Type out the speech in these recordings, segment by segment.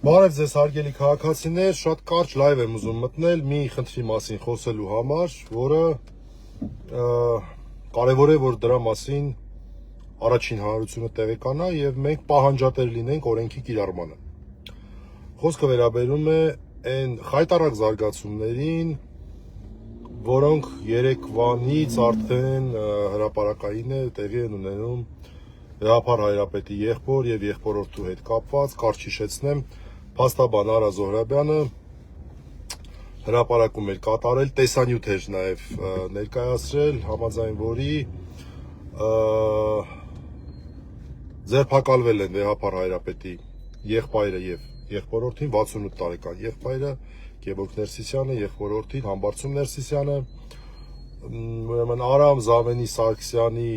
Բարև ձեզ հարգելի քաղաքացիներ, շատ կարճ լայվ եմ ուզում մտնել մի խնդրի մասին խոսելու համար, որը կարևոր է, որ դրա մասին առաջին հանրությունը տեղեկանա եւ մենք պահանջատեր լինենք օրենքի կիրառմանը։ Խոսքը վերաբերում է այն խայտառակ զարգացումներին, որոնք երեկվանից արդեն հրապարակային է տեղի են ունենում Գաղափար Հայրապետի եղբոր եւ եղբորորդու հետ կապված, կարճ հիշեցնեմ, փաստաբան Արա Զոհրաբյանը հրապարակում էր կատարել, տեսանյութ էր նաեւ ներկայացրել, համաձայն որի ձերբակալվել են Գաղափար Հայրապետի եղբայրը եւ եղբորորդին 68 տարեկան եղբայրը Գևորգ Ներսիսյանը, եղբորորդին Համբարձում Ներսիսյանը, ուրեմն Արամ Զավենի Սարգսյանի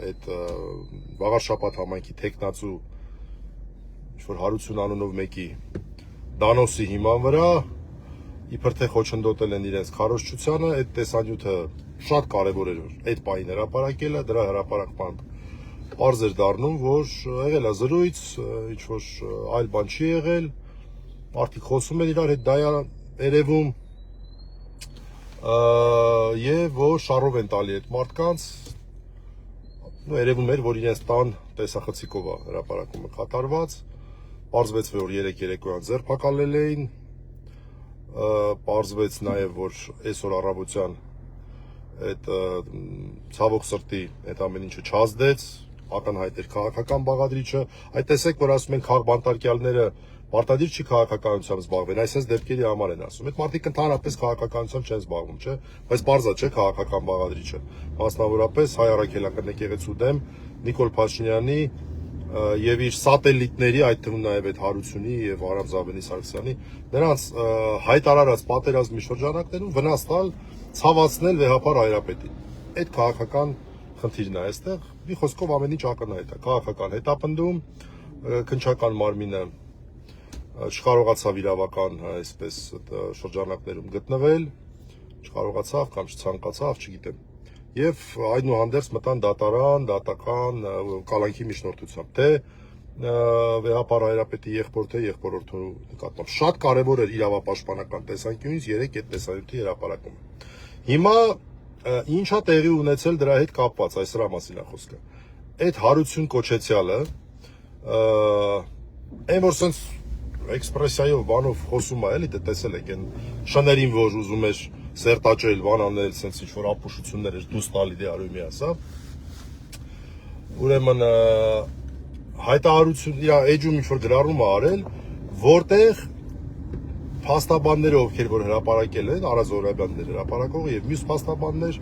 այդ Վաղարշապատ համայնքի տեխնացու ինչ-որ Հարություն անունով մեկի դանոսի հիման վրա իբր թե խոչընդոտել են իրենց քարոզչությանը, այդ տեսանյութը շատ կարևոր էր, որ այդ պահին հրապարակելը, դրա հրապարակման պարզ էր դառնում, որ եղել է զրույց, ինչ-որ այլ բան չի եղել, մարդիկ խոսում են իրար հետ, դա երևում եւ որ շարով են տալի այդ մարդկանց, երևում էր, որ իրենց տան տեսախցիկով է հրապարակումը կատարված, պարզվեց, որ 3 երեկոյան ձերբակալել էին, պարզվեց նաեւ, որ այսօր առավոտյան այդ ցավոք սրտի այդ ամեն ինչը չազդեց, ակնհայտ էր քաղաքական բաղադրիչը, այդ տեսեք, որ ասում են քաղբանտարկյալները Պարտադիր չի քաղաքականությամբ զբաղվեն, այսպես դեպքերի համար են ասում։ Այդ մարդիկ ընդհանրապես քաղաքականությամբ չեն զբաղվում, չէ՞, բայց բարձա չէ քաղաքական բաղադրիչը։ Մասնավորապես Հայ Առաքելական եկեղեցու դեմ Նիկոլ Փաշինյանի եւ իր սատելիտների, այդ թվում նաեւ այդ Հարությունի եւ Արամ Զավենի Սարգսյանի, նրանց հայտարարած պատերազմի շրջանակներում վնաս տալ, ցավացնել Վեհապար Հայրապետին։ Այդ քաղաքական խնդիրն է այստեղ։ Մի խոսքով ամեն ինչ ակնհայտ է։ Քաղաքական հետապնդում, քննչական մարմինը չկարողացավ իրավական այսպես շրջանակներում գտնվել, չկարողացավ կամ չցանկացավ, չգիտեմ։ Եվ այնուհանդերձ մտան դատարան, դատական կալանքի միջնորդությամբ, թե Վեհապար Հայրապետի եղբոր թե եղբորորդու նկատմամբ։ Շատ կարևոր էր իրավապաշտպանական տեսանկյունից 3 այդ տեսանյութի հրապարակումը։ Հիմա ինչա տեղի ունեցել դրա հետ կապված, այս դրա մասին է խոսքը։ Այդ Հարություն կոչեցյալը այն որ sense էքսպրեսիայով բանով խոսում է, էլի դե տեսել եք այն շներին, որ ուզում էր սերտաճել, բանանել, sense ինչ-որ ապուշություններ էր դուրս տալի դե արումի ասա։ Ուրեմն հայտարարություն իր էջում ինչ-որ գրառում է արել, որտեղ փաստաբանները, ովքեր որ հրապարակել են, Արա Զոհրաբյանն հրապարակողը եւ մյուս փաստաբաններ,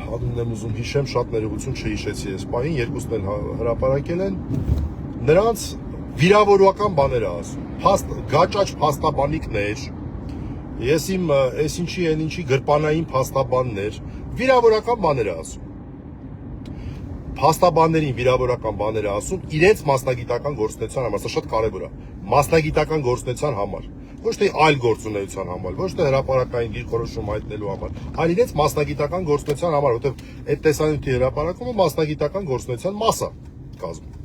անունն եմ ուզում հիշեմ, շատ ներողություն չհիշեցի այս պահին, երկուսն էլ հրապարակել են, նրանց վիրավորական բաներ է ասում, գաճաճ փաստաբանիկներ, ես իմ այս ինչի են ինչի գրպանային փաստաբաններ, վիրավորական բաներ է ասում, փաստաբաններին վիրավորական բաներ է ասում, իրենց մասնագիտական գործունեության համար, սա շատ կարևոր է, մասնագիտական գործունեության համար, ոչ թե այլ գործունեության համար, ոչ թե հրապարակային դիրքորոշում հայտնելու համար, այլ իրենց մասնագիտական գործունեության համար, որովհետև այդ տեսանյութի հրապարակումը մասնագիտական գործունեության մաս է կազմում։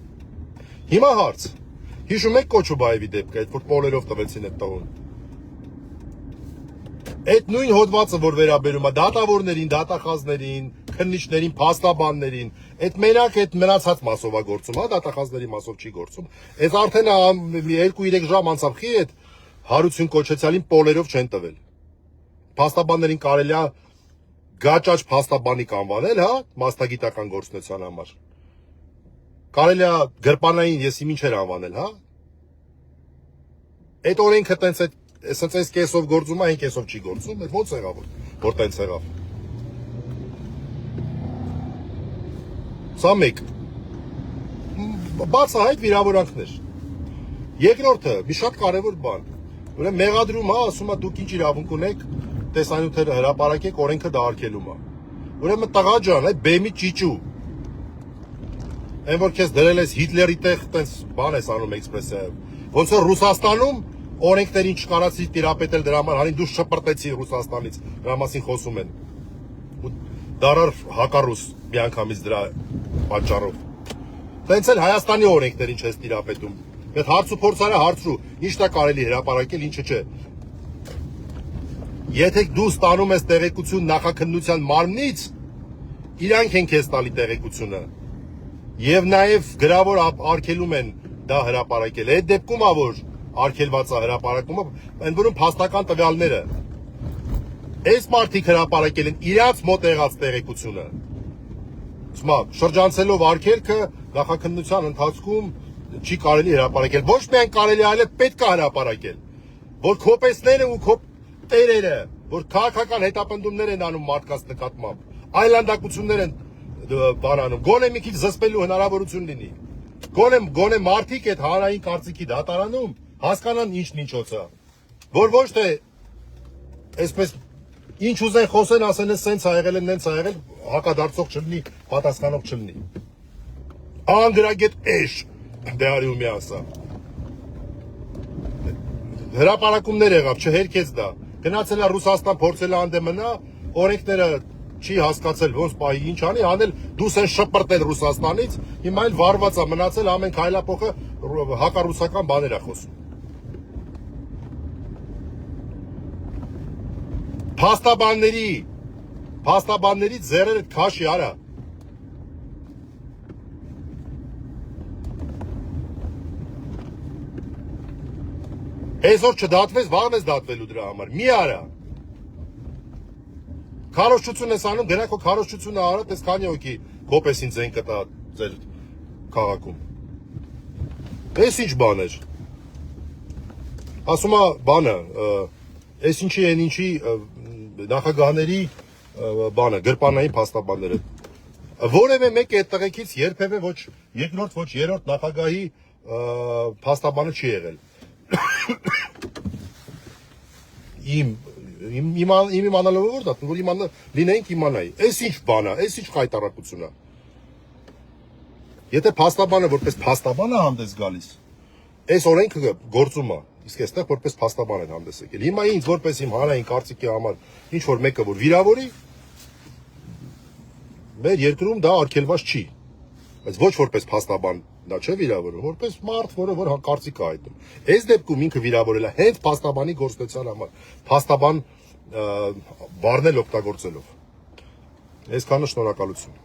Հիմա հարց. հիշում եք Կոչուբաևի դեպքը, այդ որ պոլերով տվեցին այդ տղուն։ Այդ նույն հոդվածը, որ վերաբերում է դատավորներին, դատախազներին, քննիչներին, փաստաբաններին, այդ մենակ այդ մնացած մասով է գործում, հա, դատախազների մասով չի գործում։ Այս արդեն 2-3 ժամ անցավ խի այդ Հարություն կոչեցյալին պոլերով չեն տվել։ Փաստաբաններին կարելի է գաճաճ փաստաբանիկ անվանել, հա, մասնագիտական գործունեության համար։ Կարելի է գրպանային եսի ինչեր անվանել, հա։ Այդ օրենքը տենց ասենց այս կեսով գործում է, այն կեսով չի գործում, այդ ո՞նց եղավ, որ տենց եղավ։ Սա մեկ։ Բացահայտ վիրավորանքներ։ Երկրորդը, մի շատ կարևոր բան։ Ուրեմն մեղադրում է, ասում է դուք ինչ իրավունք ունեք տեսանյութերը հրապարակեք, օրենքը դա արգելում է։ Ուրեմն տղա ջան, այդ բեմի ճիճու Այն որ քեզ դրել ես Հիտլերի տեղ տենց բան ես անում էքսպրեսիայով։ Ոնց որ Ռուսաստանում օրենքներին չկարացի տիրապետել դրա համար, հալին դուրս չպրտեցի Ռուսաստանից, դրա մասին խոսում են։ Դարար հակառուս միանգամից դրա պատճառով։ Տենց էլ Հայաստանի օրենքներին չես տիրապետում։ Այդ հարց ու փորձարը հարցրու, ինչն է կարելի հրապարակել, ինչը չէ։ Եթե դու ստանում ես տեղեկություն նախաքննության մարմնից, իրանք են քեզ տալի տեղեկությունը։ Եվ նաև գրավոր արգելում են դա հրապարակել։ Այդ դեպքում ա որ արգելված է հրապարակումը, այն որում փաստական տվյալները։ Այս մարդիկ հրապարակել են իրաց մոտ եղած տեղեկությունը։ Հիմա շրջանցելով արգելքը նախաքննության ընթացքում չի կարելի հրապարակել։ Ոչ միայն կարելի, այլև պետք է հրապարակել, որ քոպեսները ու տերերը, որ քաղաքական հետապնդումներ են անում մարդկանց նկատմամբ, այլանդակություններ են բանանում, գոնե մի քիչ զսպելու հնարավորություն լինի։ Գոնե մարդիկ այդ հանրային կարծիքի դատարանում հասկանան ինչն ինչոց է, որ ոչ թե այսպես ինչ ուզեն խոսեն, ասեն սենց ա եղել, նենց ա եղել, հակադարձող չլինի, պատասխանող չլինի։ Անգրագետ էշ դեարի ու մի ասա։ Հրապարակումներ եղավ, չհերքեց դա։ Գնացել է Ռուսաստան, փորձել է անդեմնա, օրենքները չի հասկացել ոնց պահի ինչ անի, անել դուս են շպրտել Ռուսաստանից, հիմա էլ վարված է մնացել ամեն քայլափոխը հակառուսական բաներ է խոսում։ Փաստաբանների ձեռերը քաշի արա։ Այսօր չդատվես, վաղն ես դատվելու դրա համար։ Մի արա։ Քարոզչություն ես անում, գնա քո քարոզչությունը արա, տես քանի հոգի կոպեսին ձեն կտա ձեր քաղաքում։ Էս ինչ բան էր։ Ասում է բանը, էս ինչի են ինչի նախագահների բանը, գրպանային փաստաբանները։ Որևէ մեկ այդ տղեկից երբևէ ոչ երկրորդ, ոչ երրորդ նախագահի փաստաբանը չի եղել։ Իմ իմանալով որ դա, որ լինեինք իմանայի։ Էս ինչ բան է, էս ինչ խայտարակություն է։ Եթե փաստաբանը որպես փաստաբան է հանդես գալիս, այս օրենքը գործում է, իսկ այստեղ որպես փաստաբան են հանդես եկել։ Հիմա ինձ որպես իմ հանրային կարծիքի համար ինչ որ մեկը որ վիրավորի, մեր երկրում դա արգելված չի։ Բայց ոչ որպես փաստաբան դա չէ վիրավորում, որպես մարդ, որ կարծիք է հայտնում։ Այս դեպքում ինքը վիրավորել է հենց փաստաբանի գործնության համար, փաստաբան բառնել օգտագործելով։ Այսքանը շնորհակալություն։